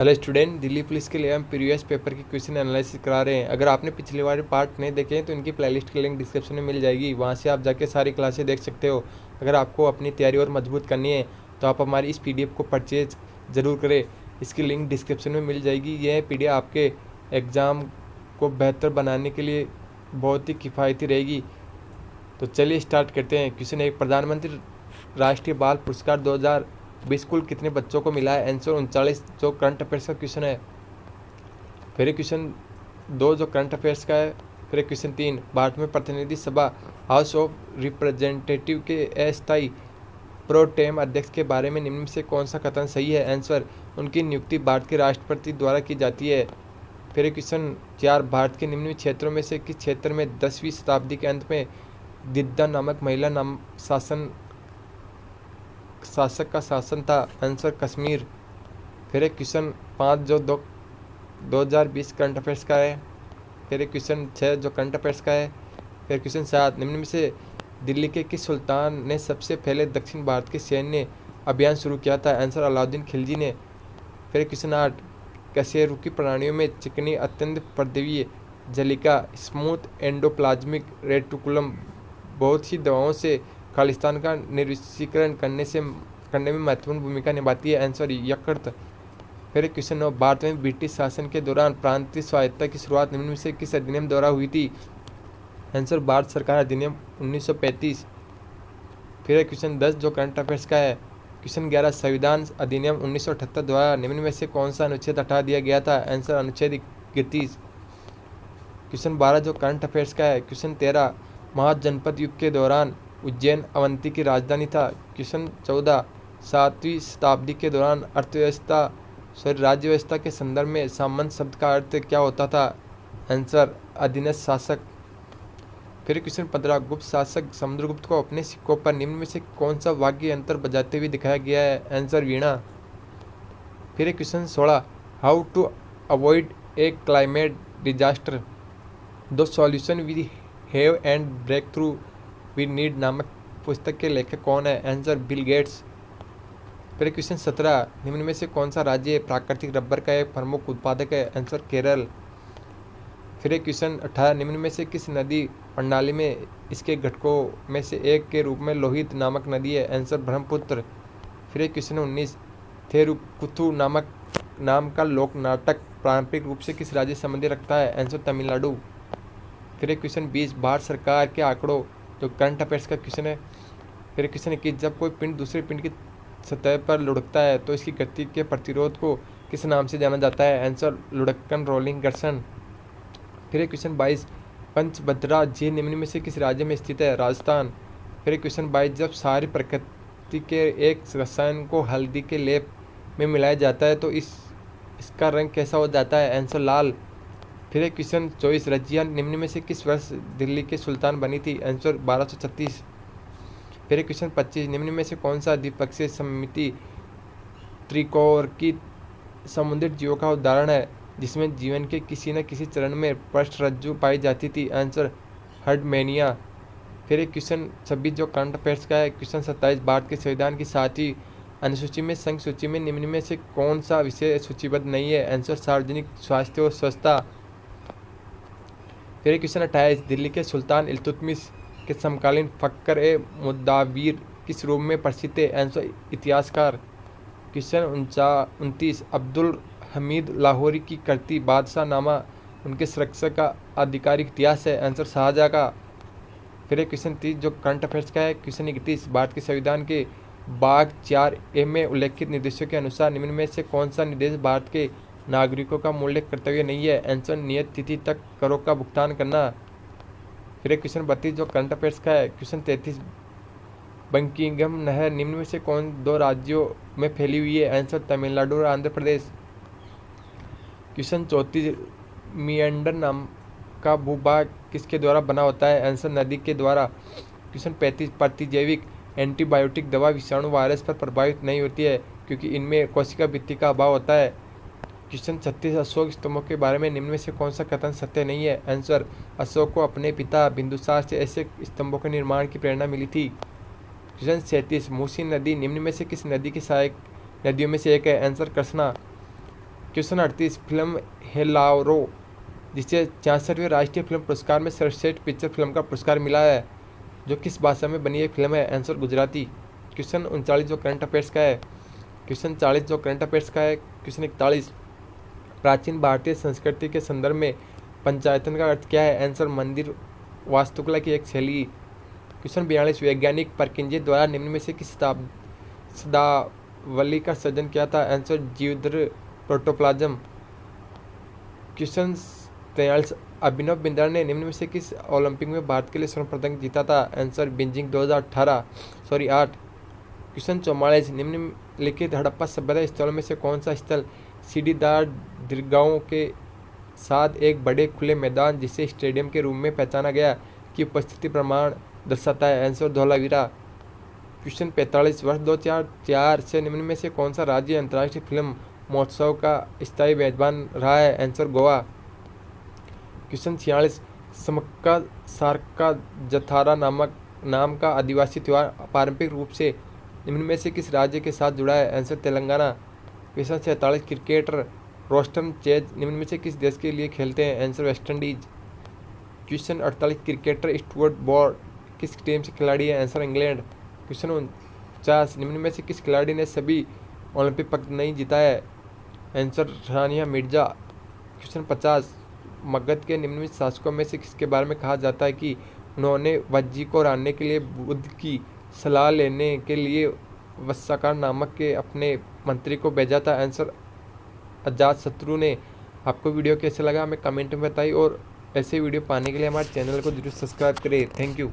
Hello student, Delhi police के लिए हम प्रीवियस पेपर की क्वेश्चन एनालिसिस करा रहे हैं। अगर आपने पिछले वाले पार्ट नहीं देखे हैं तो इनकी प्लेलिस्ट की लिंक डिस्क्रिप्शन में मिल जाएगी, वहाँ से आप जाके सारी क्लासेस देख सकते हो। अगर आपको अपनी तैयारी और मजबूत करनी है तो आप हमारी इस पीडीएफ को परचेज ज़रूर करें, इसकी लिंक डिस्क्रिप्शन में मिल जाएगी। यह पीडीएफ आपके एग्ज़ाम को बेहतर बनाने के लिए बहुत ही किफ़ायती रहेगी। तो चलिए स्टार्ट करते हैं। क्वेश्चन 1, प्रधानमंत्री राष्ट्रीय बाल पुरस्कार 2020 कुल कितने बच्चों को मिला है? आंसर 39, जो करंट अफेयर्स का क्वेश्चन है। फिर क्वेश्चन 2 जो करंट अफेयर्स का है। फिर क्वेश्चन 3, भारत में प्रतिनिधि सभा हाउस ऑफ रिप्रेजेंटेटिव के अस्थायी प्रो टेम अध्यक्ष के बारे में निम्न में से कौन सा कथन सही है? आंसर, उनकी नियुक्ति भारत के राष्ट्रपति द्वारा की जाती है। फिर क्वेश्चन 4, भारत के निम्न क्षेत्रों में से किस क्षेत्र में 10वीं शताब्दी के अंत में दिद्दा नामक महिला शासक का शासन था? आंसर, कश्मीर। फिर क्वेश्चन 5 जो 2020 करंट अफेयर्स का है। फिर क्वेश्चन 6 जो करंट अफेयर्स का है। फिर क्वेश्चन 7, निम्न में से दिल्ली के किस सुल्तान ने सबसे पहले दक्षिण भारत के सैन्य अभियान शुरू किया था? आंसर, अलाउद्दीन खिलजी ने। फिर क्वेश्चन 8, कशेरुकी प्राणियों में चिकनी अत्यंत पर्दवीय जलिका स्मूथ एंडोप्लाज्मिक रेटिकुलम बहुत सी दवाओं से खालिस्तान का निर्विषीकरण करने में महत्वपूर्ण भूमिका निभाती है? आंसर, यकृत। फिर क्वेश्चन 9, भारत में ब्रिटिश शासन के दौरान प्रांतीय स्वायत्तता की शुरुआत निम्न में से किस अधिनियम द्वारा हुई थी? आंसर, भारत सरकार अधिनियम 1935। फिर क्वेश्चन 10 जो करंट अफेयर्स का है। क्वेश्चन 11, संविधान अधिनियम 1978 द्वारा निम्न में से कौन सा अनुच्छेद हटा दिया गया था? आंसर, अनुच्छेद 31। क्वेश्चन 12 जो करंट अफेयर्स का है। क्वेश्चन 13, महाजनपद युग के दौरान उज्जैन अवंती की राजधानी था? क्वेश्चन 14, 7वीं शताब्दी के दौरान राज्य व्यवस्था के संदर्भ में सामंत शब्द का अर्थ क्या होता था? आंसर, अधीनस्थ शासक। फिर क्वेश्चन 15, गुप्त शासक समुद्रगुप्त को अपने सिक्कों पर निम्न में से कौन सा वाद्य यंत्र बजाते हुए दिखाया गया है? आंसर, वीणा। फिर question 16, how to avoid a climate disaster, the solution we have and breakthrough we need नामक पुस्तक के लेखक कौन है? Answer, Bill Gates. फिर क्वेश्चन 17, निम्न में से कौन सा राज्य प्राकृतिक रबर का एक प्रमुख उत्पादक है? आंसर, केरल। फिर क्वेश्चन 18, निम्न में से किस नदी प्रणाली में इसके घटकों में से एक के रूप में लोहित नामक नदी है? आंसर, ब्रह्मपुत्र। फिर क्वेश्चन 19, थेरुकुथु नाम का लोक नाटक पारंपरिक रूप से किस राज्य से संबंध रखता है? आंसर, तमिलनाडु। फिर क्वेश्चन 20, भारत सरकार के आंकड़ों जो करंट अफेयर्स का क्वेश्चन है। फिर क्वेश्चन 21, जब कोई पिंड दूसरे पिंड की सतह पर लुढ़कता है तो इसकी गति के प्रतिरोध को किस नाम से जाना जाता है? आंसर, लुढ़कन रोलिंग घर्षण। फिर क्वेश्चन 22, पंचभद्रा झील निम्न में से किस राज्य में स्थित है? राजस्थान। फिर क्वेश्चन 22, जब सारी प्रकृति के एक रसायन को हल्दी के लेप में मिलाया जाता है तो इसका रंग कैसा हो जाता है? आंसर, लाल। फिर क्वेश्चन 24, रजिया निम्न में से किस वर्ष दिल्ली के सुल्तान बनी थी? आंसर, 1236। फिर क्वेश्चन 25, निम्न में से कौन सा द्विपक्षीय समिति त्रिकोण की समुद्री जीवों का उदाहरण है जिसमें जीवन के किसी न किसी चरण में पृष्ठरज्जु पाई जाती थी? आंसर, हर्डमेनिया। फिर क्वेश्चन 26 जो करंट अफेयर्स का है। क्वेश्चन 27, भारत के संविधान की 7वीं अनुसूची में संघ सूची में निम्न में से कौन सा विषय सूचीबद्ध नहीं है? आंसर, सार्वजनिक स्वास्थ्य और स्वच्छता। फिर क्वेश्चन 28, दिल्ली के सुल्तान इल्तुतमिश के समकालीन फक्र ए मुद्दावीर किस रूप में प्रसिद्ध है? आंसर, इतिहासकार। क्वेश्चन 29, अब्दुल हमीद लाहौरी की कृति बादशाह नामा उनके संरक्षक का आधिकारिक इतिहास है? आंसर, शाहजहाँ का। फिर क्वेश्चन 30 जो करंट अफेयर्स का है। क्वेश्चन 31, भारत के संविधान के भाग 4A में उल्लेखित निर्देशों के अनुसार निम्न में से कौन सा निर्देश भारत के नागरिकों का मूल्य कर्तव्य नहीं है? आंसर, नियत तिथि तक करों का भुगतान करना। फिर क्वेश्चन 32 जो करंट अफेयर्स का है। क्वेश्चन 33, बंकिंगम नहर निम्न में से कौन दो राज्यों में फैली हुई है? आंसर, तमिलनाडु और आंध्र प्रदेश। क्वेश्चन 34, मिएंडर नाम का भूभाग किसके द्वारा बना होता है? आंसर, नदी के द्वारा। क्वेश्चन 35, प्रतिजैविक एंटीबायोटिक दवा विषाणु वायरस पर प्रभावित नहीं होती है क्योंकि इनमें कोशिका भित्ति का अभाव होता है? क्वेश्चन 36, अशोक स्तंभों के बारे में निम्न में से कौन सा कथन सत्य नहीं है? आंसर, अशोक को अपने पिता बिंदुसार से ऐसे स्तंभों के निर्माण की प्रेरणा मिली थी। क्वेश्चन 37, मूसी नदी निम्न में से किस नदी की सहायक नदियों में से एक है? Answer, Krishna. Question 38 film Hellaro जिसे 66वें राष्ट्रीय फिल्म पुरस्कार में सर्वश्रेष्ठ पिक्चर फिल्म का पुरस्कार मिला है, जो किस भाषा में बनी है फिल्म है? आंसर गुजराती। क्वेश्चन 39 जो करंट अफेयर्स का है। क्वेश्चन 40 जो करंट अफेयर्स का है। क्वेश्चन 41 प्राचीन भारतीय संस्कृति के संदर्भ में पंचायतन का अर्थ क्या है? आंसर मंदिर वास्तुकला की एक शैली। क्वेश्चन 42 वैज्ञानिक परकिंजे द्वारा निम्न में से किस शब्दावली का सृजन किया था? आंसर जीवधर प्रोटोप्लाज्म। क्वेश्चन 43 अभिनव बिंद्रा ने निम्न में से किस ओलंपिक में भारत के लिए स्वर्ण पदक जीता था? Answer Beijing 8। क्वेश्चन 44 निम्नलिखित हड़प्पा सभ्यता स्थलों में से कौन सा स्थल सीढ़ीदार दीर्घाओं के साथ एक बड़े खुले मैदान जिसे स्टेडियम के रूप में पहचाना गया की उपस्थिति प्रमाण दर्शाता है? आंसर धौलावीरा। क्वेश्चन 45 वर्ष 2004 से निम्न में से कौन सा राज्य अंतर्राष्ट्रीय फिल्म महोत्सव का स्थायी मेजबान रहा है? आंसर गोवा। क्वेश्चन 46 समक्का सारका जथारा नाम का आदिवासी त्यौहार पारंपरिक रूप से निम्न में से किस राज्य के साथ जुड़ा है? Answer Telangana. Question 47 cricketer Roston Chase निम्न में से किस देश के लिए खेलते हैं? Answer West Indies. Question 48 cricketer Stuart Broad किस टीम से खिलाड़ी है? Answer England. क्वेश्चन 49 निम्न में से किस खिलाड़ी ने सभी ओलंपिक पदक नहीं जीता है? आंसर सानिया मिर्जा। क्वेश्चन 50 मगध के निम्नलिखित शासकों में से किसके बारे में कहा जाता है कि उन्होंने वज्जी को हराने के लिए बुद्ध की सलाह लेने के लिए वत्साकार नामक के अपने मंत्री को भेजा था? आंसर अजातशत्रु ने। आपको वीडियो कैसे लगा हमें कमेंट में बताइए और ऐसे वीडियो पाने के लिए हमारे चैनल को जरूर सब्सक्राइब करें। Thank you.